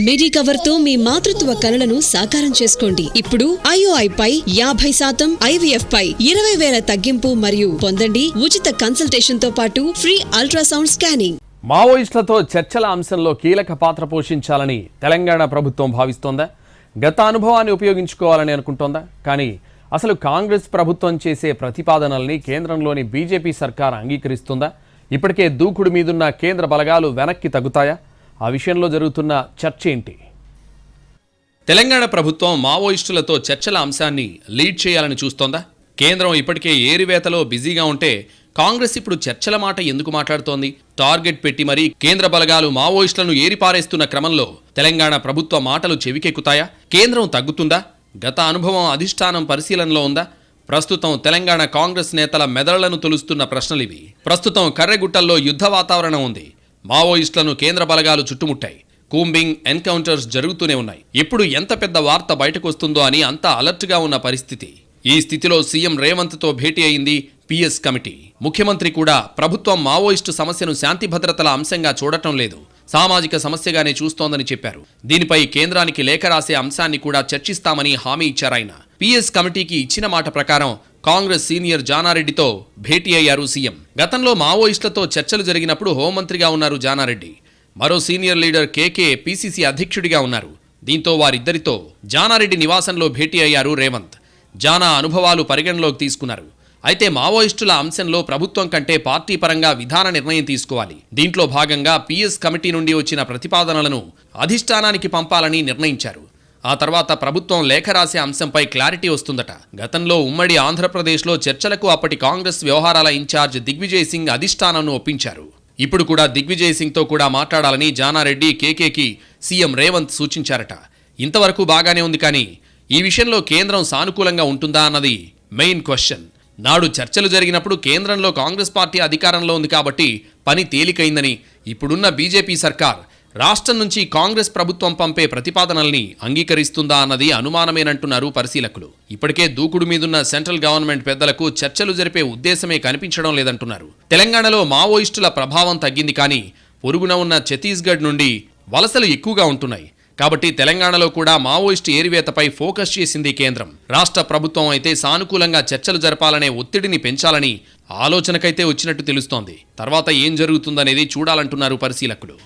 మిడి cover తో మీ మాతృత్వ కలలను సాకారం చేసుకోండి. ఇప్పుడు IOI పై 50%, IVF పై 20,000 తగ్గింపు మరియు పొందండి ఉచిత కన్సల్టేషన్ తో పాటు ఫ్రీ అల్ట్రాసౌండ్ స్కానింగ్. మావోయిస్టులతో చర్చల అంశంలో కీలక పాత్ర పోషించాలని తెలంగాణ ప్రభుత్వం భావిస్తోందా? గత అనుభవాన్ని ఉపయోగించుకోవాలని అనుకుంటోందా? కానీ అసలు కాంగ్రెస్ ప్రభుత్వం చేసే ప్రతిపాదనల్ని కేంద్రంలోని బీజేపీ సర్కార్ అంగీకరిస్తుందా? ఇప్పటికే దూకుడు మీదున్న కేంద్ర బలగాలు వెనక్కి తగ్గుతాయా? ఆ విషయంలో జరుగుతున్న చర్చ ఏంటి? తెలంగాణ ప్రభుత్వం మావోయిస్టులతో చర్చల అంశాన్ని లీడ్ చేయాలని చూస్తోందా? కేంద్రం ఇప్పటికే ఏరివేతలో బిజీగా ఉంటే కాంగ్రెస్ ఇప్పుడు చర్చల మాట ఎందుకు మాట్లాడుతోంది? టార్గెట్ పెట్టి మరీ కేంద్ర బలగాలు మావోయిస్టులను ఏరిపారేస్తున్న క్రమంలో తెలంగాణ ప్రభుత్వ మాటలు చెవికెక్కుతాయా? కేంద్రం తగ్గుతుందా? గత అనుభవం అధిష్టానం పరిశీలనలో ఉందా? ప్రస్తుతం తెలంగాణ కాంగ్రెస్ నేతల మెదళ్లను తొలుస్తున్న ప్రశ్నలివి. ప్రస్తుతం కర్రెగుట్టల్లో యుద్ధ వాతావరణం ఉంది. మావోయిస్టులను కేంద్ర బలగాలు చుట్టుముట్టాయి. కూంబింగ్, ఎన్కౌంటర్స్ జరుగుతూనే ఉన్నాయి. ఇప్పుడు ఎంత పెద్ద వార్త బయటకు వస్తుందో అని అంతా అలర్ట్గా ఉన్న పరిస్థితి. ఈ స్థితిలో సీఎం రేవంత్తో భేటీ అయింది PS కమిటీ. ముఖ్యమంత్రి కూడా ప్రభుత్వం మావోయిస్టు సమస్యను శాంతి భద్రతల అంశంగా చూడటం లేదు, సామాజిక సమస్యగానే చూస్తోందని చెప్పారు. దీనిపై కేంద్రానికి లేఖ రాసే అంశాన్ని కూడా చర్చిస్తామని హామీ ఇచ్చారాయన. PS కమిటీకి ఇచ్చిన మాట ప్రకారం కాంగ్రెస్ సీనియర్ జానారెడ్డితో భేటీ అయ్యారు సీఎం. గతంలో మావోయిస్టులతో చర్చలు జరిగినప్పుడు హోంమంత్రిగా ఉన్నారు జానారెడ్డి. మరో సీనియర్ లీడర్ KK PCC అధ్యక్షుడిగా ఉన్నారు. దీంతో వారిద్దరితో జానారెడ్డి నివాసంలో భేటీ అయ్యారు రేవంత్. జానా అనుభవాలు పరిగణలోకి తీసుకున్నారు. అయితే మావోయిస్టుల అంశంలో ప్రభుత్వం కంటే పార్టీ పరంగా విధాన నిర్ణయం తీసుకోవాలి. దీంట్లో భాగంగా PS కమిటీ నుండి వచ్చిన ప్రతిపాదనలను అధిష్టానానికి పంపాలని నిర్ణయించారు. ఆ తర్వాత ప్రభుత్వం లేఖ రాసే అంశంపై క్లారిటీ వస్తుందట. గతంలో ఉమ్మడి ఆంధ్రప్రదేశ్లో చర్చలకు అప్పటి కాంగ్రెస్ వ్యవహారాల ఇన్ఛార్జ్ దిగ్విజయ్ సింగ్ అధిష్టానంను ఒప్పించారు. ఇప్పుడు కూడా దిగ్విజయ్ సింగ్తో కూడా మాట్లాడాలని జానారెడ్డి, KKకి సీఎం రేవంత్ సూచించారట. ఇంతవరకు బాగానే ఉంది, కానీ ఈ విషయంలో కేంద్రం సానుకూలంగా ఉంటుందా అన్నది మెయిన్ క్వశ్చన్. నాడు చర్చలు జరిగినప్పుడు కేంద్రంలో కాంగ్రెస్ పార్టీ అధికారంలో ఉంది కాబట్టి పని తేలికైందని, ఇప్పుడున్న బీజేపీ సర్కార్ రాష్ట్రం నుంచి కాంగ్రెస్ ప్రభుత్వం పంపే ప్రతిపాదనల్ని అంగీకరిస్తుందా అన్నది అనుమానమేనంటున్నారు పరిశీలకులు. ఇప్పటికే దూకుడు మీదున్న సెంట్రల్ గవర్నమెంట్ పెద్దలకు చర్చలు జరిపే ఉద్దేశమే కనిపించడం లేదంటున్నారు. తెలంగాణలో మావోయిస్టుల ప్రభావం తగ్గింది, కానీ పొరుగున ఉన్న ఛత్తీస్గఢ్ నుండి వలసలు ఎక్కువగా ఉంటున్నాయి. కాబట్టి తెలంగాణలో కూడా మావోయిస్టు ఏరివేతపై ఫోకస్ చేసింది కేంద్రం. రాష్ట్ర ప్రభుత్వం అయితే సానుకూలంగా చర్చలు జరపాలనే ఒత్తిడిని పెంచాలని ఆలోచనకైతే వచ్చినట్టు తెలుస్తోంది. తర్వాత ఏం జరుగుతుందనేది చూడాలంటున్నారు పరిశీలకులు.